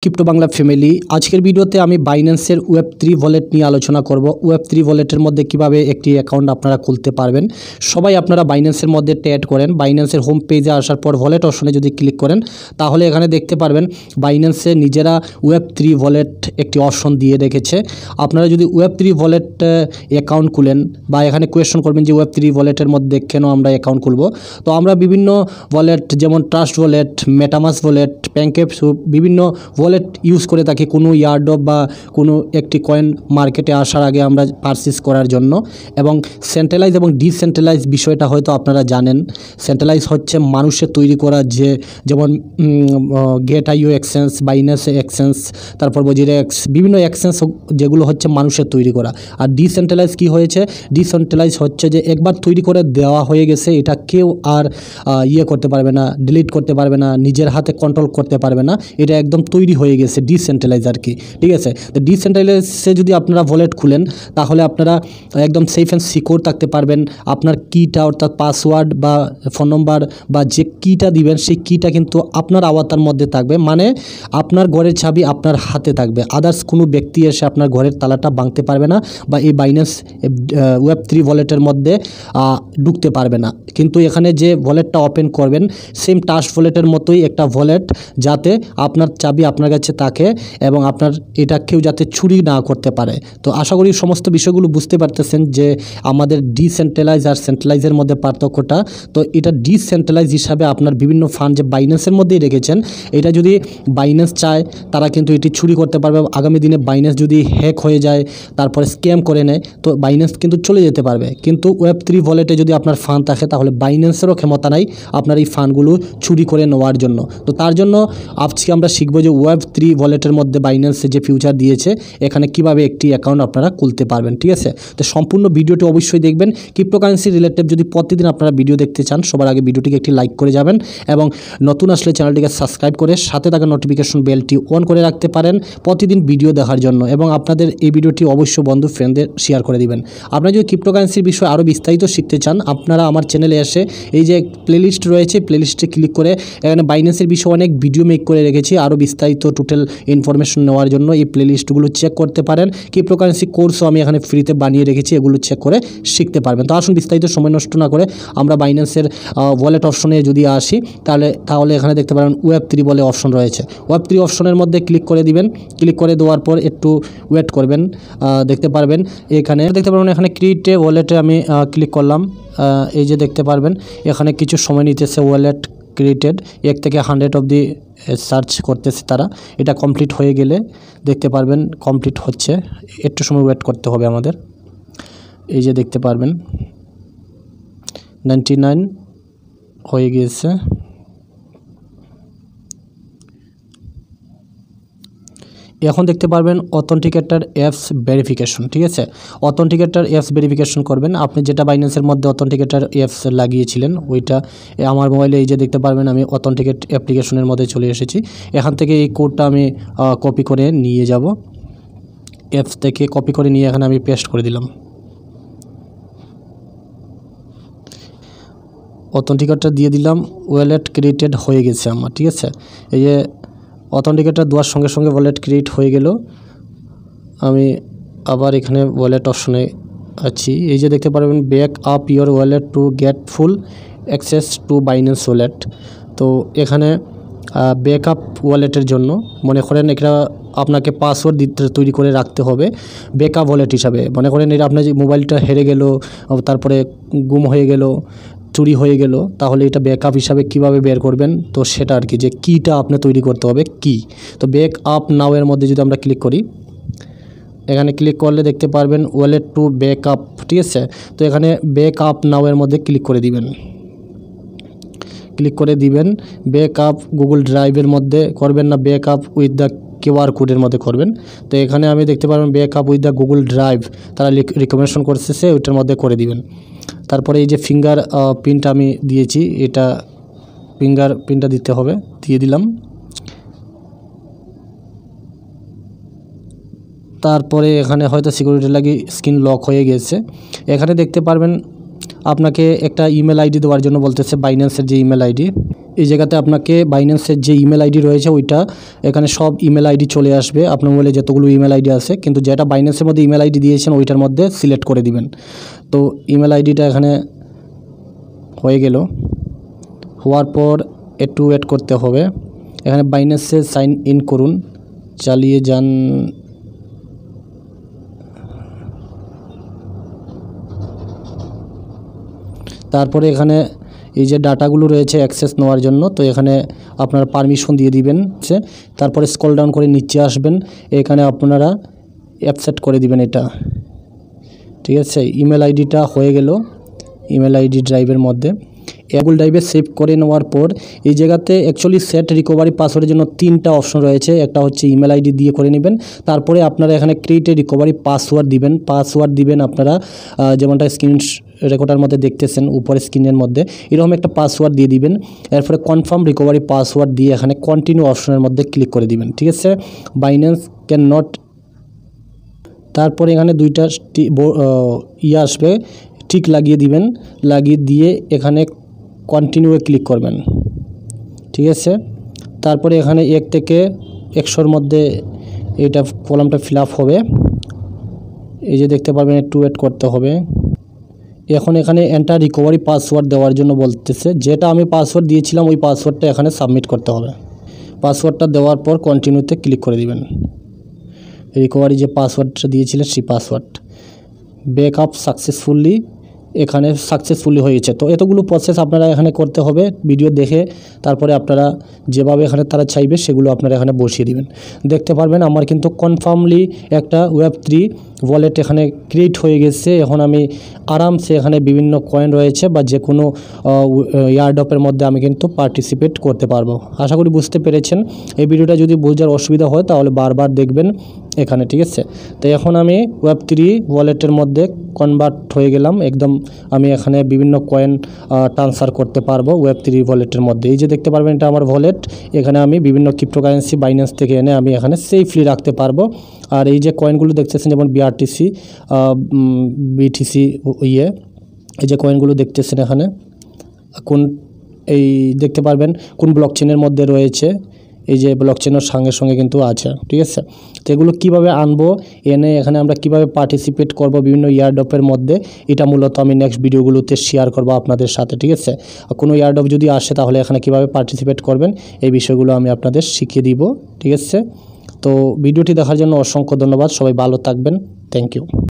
Crypto Bangla family আজকের ভিডিওতে আমি বাইন্যান্সের ওয়েব3 ওয়ালেট নিয়ে আলোচনা করব। ওয়েব3 ওয়ালেটের মধ্যে কিভাবে একটি অ্যাকাউন্ট আপনারা খুলতে পারবেন। সবাই আপনারা বাইন্যান্সের মধ্যে ট্যাগ করেন, বাইন্যান্সের হোম পেজে আসার পর ওয়ালেট অপশনে যদি ক্লিক করেন তাহলে এখানে দেখতে পারবেন বাইন্যান্সে নিজেরা ওয়েব3 ওয়ালেট একটি অপশন দিয়ে রেখেছে। আপনারা যদি ওয়েব3 ওয়ালেট অ্যাকাউন্ট খুলেন বা এখানে কোয়েশ্চন করবেন যে ওয়েব3 ওয়ালেটের মধ্যে কেন আমরা অ্যাকাউন্ট খুলব, তো আমরা বিভিন্ন ওয়ালেট যেমন ট্রাস্ট ওয়ালেট, মেটামাস্ক ওয়ালেট, প্যানকেকস্বুপ বিভিন্ন ওয়ালেট ইউজ করে থাকি কোনো ইয়ারড্রপ বা কোনো একটি কয়েন মার্কেটে আসার আগে আমরা পারচেজ করার জন্য। এবং সেন্ট্রালাইজ এবং ডিসেন্ট্রালাইজ বিষয়টা হয়তো আপনারা জানেন। সেন্ট্রালাইজ হচ্ছে মানুষের তৈরি করা যেমন গেট.io এক্সচেঞ্জ, বাইন্যান্স এক্সচেঞ্জ, তারপর বজিরেক্স, বিভিন্ন এক্সচেঞ্জ যেগুলো হচ্ছে মানুষের তৈরি করা। আর ডিসেন্ট্রালাইজ কি হয়েছে? ডিসেন্ট্রালাইজ হচ্ছে যে একবার তৈরি করে দেওয়া হয়ে গেছে, এটা কেউ আর করতে পারবে না, ডিলিট করতে পারবে না, নিজের হাতে কন্ট্রোল করতে পারবে না। এটা একদম তৈরি হয়ে গেছে ডিসেন্ট্রালাইজ আর কি, ঠিক আছে। তো ডিসেন্ট্রালাইজে যদি আপনারা ওয়ালেট খুলেন তাহলে আপনারা একদম সেফ অ্যান্ড সিকিউর থাকতে পারবেন। আপনার কিটা অর্থাৎ পাসওয়ার্ড বা ফোন নম্বর বা যে কিটা দিবেন সেই কিটা কিন্তু আপনার আওতার মধ্যে থাকবে, মানে আপনার ঘরের চাবি আপনার হাতে থাকবে। আদার্স কোনো ব্যক্তি এসে আপনার ঘরের তালাটা ভাঙতে পারবে না বা এই বাইন্যান্স ওয়েব3 ওয়ালেটের মধ্যে ঢুকতে পারবে না। কিন্তু এখানে যে ওয়ালেটটা ওপেন করবেন সেম ট্রাস্ট ওয়ালেটের মতোই একটা ওয়ালেট, যাতে আপনার চাবি আপনার কাছে থাকে এবং আপনার এটা কেউ যাতে চুরি না করতে পারে। তো আশা করি সমস্ত বিষয়গুলো বুঝতে পারতেছেন যে আমাদের ডিসেন্ট্রালাইজ আর সেন্ট্রালাইজের মধ্যে পার্থক্যটা। তো এটা ডিসেন্ট্রালাইজ হিসাবে আপনার বিভিন্ন ফান্ড যে বাইন্যান্সের মধ্যেই রেখেছেন, এটা যদি বাইন্যান্স চায় তারা কিন্তু এটি চুরি করতে পারবে। আগামী দিনে বাইন্যান্স যদি হ্যাক হয়ে যায়, তারপরে স্ক্যাম করে নেয়, তো বাইন্যান্স কিন্তু চলে যেতে পারবে। কিন্তু ওয়েব3 ওয়ালেটে যদি আপনার ফান্ড থাকে তাহলে বাইন্যান্সেরও ক্ষমতা নাই আপনার এই ফান্ডগুলো চুরি করে নেওয়ার জন্য। তো তার জন্য আজকে আমরা শিখব যে ওয়েব3 ওয়ালেটের মধ্যে বাইন্যান্সে যে ফিউচার দিয়েছে এখানে কিভাবে একটি অ্যাকাউন্ট আপনারা খুলতে পারবেন, ঠিক আছে। তো সম্পূর্ণ ভিডিওটি অবশ্যই দেখবেন। ক্রিপ্টোকারেন্সি রিলেটেড যদি প্রতিদিন আপনারা ভিডিও দেখতে চান সবার আগে ভিডিওটিকে একটি লাইক করে যাবেন এবং নতুন আসলে চ্যানেলটিকে সাবস্ক্রাইব করে সাথে থাকা নোটিফিকেশন বেলটি অন করে রাখতে পারেন প্রতিদিন ভিডিও দেখার জন্য। এবং আপনাদের এই ভিডিওটি অবশ্যই বন্ধু ফ্রেন্ডদের শেয়ার করে দিবেন। আপনারা যদি ক্রিপ্টোকারেন্সির বিষয়ে আরও বিস্তারিত শিখতে চান আপনারা আমার চ্যানেলে এসে এই যে প্লেলিস্ট রয়েছে প্লেলিস্টে ক্লিক করে এখানে বাইন্যান্সের বিষয়ে অনেক ভিডিও মেক করে রেখেছি। আরও বিস্তারিত টোটাল ইনফরমেশন নেওয়ার জন্য এই প্লেলিস্টগুলো চেক করতে পারেন। ক্রিপ্টোকারেন্সি কোর্সও আমি এখানে ফ্রিতে বানিয়ে রেখেছি, এগুলো চেক করে শিখতে পারবেন। তো আসুন বিস্তারিত সময় নষ্ট না করে আমরা বাইন্যান্সের ওয়ালেট অপশনে যদি আসি তাহলে এখানে দেখতে পারেন ওয়েব3 বলে অপশন রয়েছে। ওয়েব3 অপশনের মধ্যে ক্লিক করে দিবেন। ক্লিক করে দেওয়ার পর একটু ওয়েট করবেন, দেখতে পারবেন এখানে ক্রিয়েট ওয়ালেটে আমি ক্লিক করলাম। এই যে দেখতে পারবেন এখানে কিছু সময় নিতেছে ওয়ালেট ক্রিয়েটেড 1 থেকে 100 অবধি সার্চ করতেছে তারা। এটা কমপ্লিট হয়ে গেলে দেখতে পারবেন কমপ্লিট হচ্ছে, একটু সময় ওয়েট করতে হবে আমাদের। এই যে দেখতে পারবেন 99 হয়ে গিয়েছে। এখন দেখতে পারবেন অথেন্টিকেটর অ্যাপস ভেরিফিকেশন, ঠিক আছে। অথেন্টিকেটর অ্যাপস ভেরিফিকেশন করবেন আপনি যেটা বাইন্যান্সের মধ্যে অথেন্টিকেটর অ্যাপস লাগিয়েছিলেন ওইটা আমার মোবাইলে এই যে দেখতে পারবেন আমি অথেন্টিকেট অ্যাপ্লিকেশনের মধ্যে চলে এসেছি। এখান থেকে এই কোডটা আমি কপি করে নিয়ে যাব, অ্যাপস থেকে কপি করে নিয়ে এখানে আমি পেস্ট করে দিলাম। অথেন্টিকেটর দিয়ে দিলাম, ওয়ালেট ক্রিয়েটেড হয়ে গেছে আমার, ঠিক আছে। এই যে অথেন্টিকেটর দেওয়ার সঙ্গে সঙ্গে ওয়ালেট ক্রিয়েট হয়ে গেল। আমি আবার এখানে ওয়ালেট অপশনে আছি। এই যে দেখতে পারবেন back up your wallet to get full access to Binance wallet. তো এখানে ব্যাক আপ ওয়ালেটের জন্য মনে করেন এটা আপনাকে পাসওয়ার্ড তৈরি করে রাখতে হবে ব্যাকআপ ওয়ালেট হিসাবে। মনে করেন এটা আপনার যে মোবাইলটা হেরে গেল, তারপরে গুম হয়ে গেল, চুরি হয়ে গেল, তাহলে এটা ব্যাকআপ হিসাবে কিভাবে বের করবেন, তো সেটা আর কি যে কিটা আপনি তৈরি করতে হবে কি। তো ব্যাক আপ নাও এর মধ্যে যদি আমরা ক্লিক করি, এখানে ক্লিক করলে দেখতে পারবেন ওয়ালেট টু ব্যাক আপ, ঠিক আছে। তো এখানে ব্যাক আপ নাও এর মধ্যে ক্লিক করে দিবেন। ক্লিক করে দিবেন ব্যাক আপ গুগল ড্রাইভের মধ্যে করবেন না, back up with the QR কোডের মধ্যে করবেন। তো এখানে আমি দেখতে পারবেন back up with the Google drive তারা রিকমেন্ডেশন করতেছে, ওইটার মধ্যে করে দিবেন। তারপরে এই যে ফিঙ্গার প্রিন্ট আমি দিয়েছি, এটা ফিঙ্গার প্রিন্টটা দিতে হবে, দিয়ে দিলাম। তারপরে এখানে হয়তো সিকিউরিটি লাগি স্ক্রিন লক হয়ে গেছে। এখানে দেখতে পারবেন আপনাকে একটা ইমেল আইডি দেওয়ার জন্য বলতেছে, বাইন্যান্সের যে ইমেল আইডি এই জায়গাতে আপনাকে বাইন্যান্সের যে ইমেল আইডি রয়েছে ওইটা এখানে সব ইমেল আইডি চলে আসবে আপনার মোবাইলে যতগুলো ইমেল আইডি আছে, কিন্তু যেটা বাইন্যান্সের মধ্যে ইমেল আইডি দিয়েছেন ওইটার মধ্যে সিলেক্ট করে দিবেন। তো ইমেল আইডিটা এখানে হয়ে গেল, হওয়ার পর একটু ওয়েট করতে হবে। এখানে বাইন্যান্সে সাইন ইন করুন, চালিয়ে যান। তারপরে এখানে এই যে ডাটাগুলো রয়েছে অ্যাক্সেস নেওয়ার জন্য, তো এখানে আপনারা পারমিশন দিয়ে দিবেন। তারপরে স্ক্রল ডাউন করে নিচে আসবেন, এখানে আপনারা অ্যাকসেপ্ট করে দিবেন এটা, ঠিক আছে। ইমেল আইডিটা হয়ে গেল ইমেল আইডি ড্রাইভের মধ্যে, গুগল ড্রাইভে সেভ করে নেওয়ার পর এই জায়গাতে অ্যাকচুয়ালি সেট রিকভারি পাসওয়ার্ডের জন্য 3টা অপশন রয়েছে। একটা হচ্ছে ইমেল আইডি দিয়ে করে নেবেন, তারপরে আপনারা এখানে ক্রিয়েট এ রিকভারি পাসওয়ার্ড দিবেন আপনারা যেমনটা স্ক্রিন রেকর্ডার মধ্যে দেখতেছেন উপরে স্ক্রিনের মধ্যে, এরকম একটা পাসওয়ার্ড দিয়ে দিবেন। এরপরে কনফার্ম রিকভারি পাসওয়ার্ড দিয়ে এখানে কন্টিনিউ অপশনের মধ্যে ক্লিক করে দিবেন, ঠিক আছে। বাইন্যান্স ক্যান নট, তারপরে এখানে 2টা আসবে, টিক লাগিয়ে দিবেন, লাগিয়ে দিয়ে এখানে কন্টিনিউয়ে ক্লিক করবেন, ঠিক আছে। তারপরে এখানে 1 থেকে 100-র মধ্যে এটা কলামটা ফিল আপ হবে, এই যে দেখতে পারবেন, একটু ওয়েট করতে হবে। এখন এখানে এন্টার রিকভারি পাসওয়ার্ড দেওয়ার জন্য বলতেছে, যেটা আমি পাসওয়ার্ড দিয়েছিলাম ওই পাসওয়ার্ডটা এখানে সাবমিট করতে হবে। পাসওয়ার্ডটা দেওয়ার পর কন্টিনিউতে ক্লিক করে দিবেন। রিকভারি যে পাসওয়ার্ডটা দিয়েছিলেন সেই পাসওয়ার্ড, ব্যাকআপ সাকসেসফুলি, এখানে সাকসেসফুলি হয়েছে। তো এতগুলো প্রসেস আপনারা এখানে করতে হবে ভিডিও দেখে, তারপরে আপনারা যেভাবে এখানে তারা চাইবে সেগুলো আপনারা এখানে বসিয়ে দিবেন। দেখতে পারবেন আমার কিন্তু কনফার্মলি একটা Web3 ওয়ালেট এখানে ক্রিয়েট হয়ে গেছে। এখন আমি আরামসে এখানে বিভিন্ন কয়েন রয়েছে বা যে কোনো এয়ারড্রপের মধ্যে আমি কিন্তু পার্টিসিপেট করতে পারবো। আশা করি বুঝতে পেরেছেন। এই ভিডিওটা যদি বোঝার অসুবিধা হয় তাহলে বারবার দেখবেন এখানে, ঠিক আছে। তো এখন আমি Web3 ওয়ালেটের মধ্যে কনভার্ট হয়ে গেলাম একদম। আমি এখানে বিভিন্ন কয়েন ট্রান্সফার করতে পারবো Web3 ওয়ালেটের মধ্যে। এই যে দেখতে পারবেন এটা আমার ওয়ালেট, এখানে আমি বিভিন্ন ক্রিপ্টোকারেন্সি বাইন্যান্স থেকে এনে আমি এখানে সেফলি রাখতে পারবো। আর এই যে কয়েনগুলো দেখতেছেন যেমন BRTC, BTC, এই যে কয়েনগুলো দেখতেছেন এখানে কোন, এই দেখতে পারবেন কোন ব্লকচেনের মধ্যে রয়েছে, এই যে ব্লকচেনের সঙ্গে সঙ্গে কিন্তু আছে, ঠিক আছে। তো এগুলো কীভাবে আনবো, এনে এখানে আমরা কিভাবে পার্টিসিপেট করব বিভিন্ন এয়ারড্রপের মধ্যে, এটা মূলত আমি নেক্সট ভিডিওগুলোতে শেয়ার করব আপনাদের সাথে, ঠিক আছে। কোনো এয়ারড্রপ যদি আসে তাহলে এখানে কিভাবে পার্টিসিপেট করবেন এই বিষয়গুলো আমি আপনাদের শিখিয়ে দিব, ঠিক আছে। তো ভিডিওটি দেখার জন্য অসংখ্য ধন্যবাদ, সবাই ভালো থাকবেন, থ্যাংক ইউ।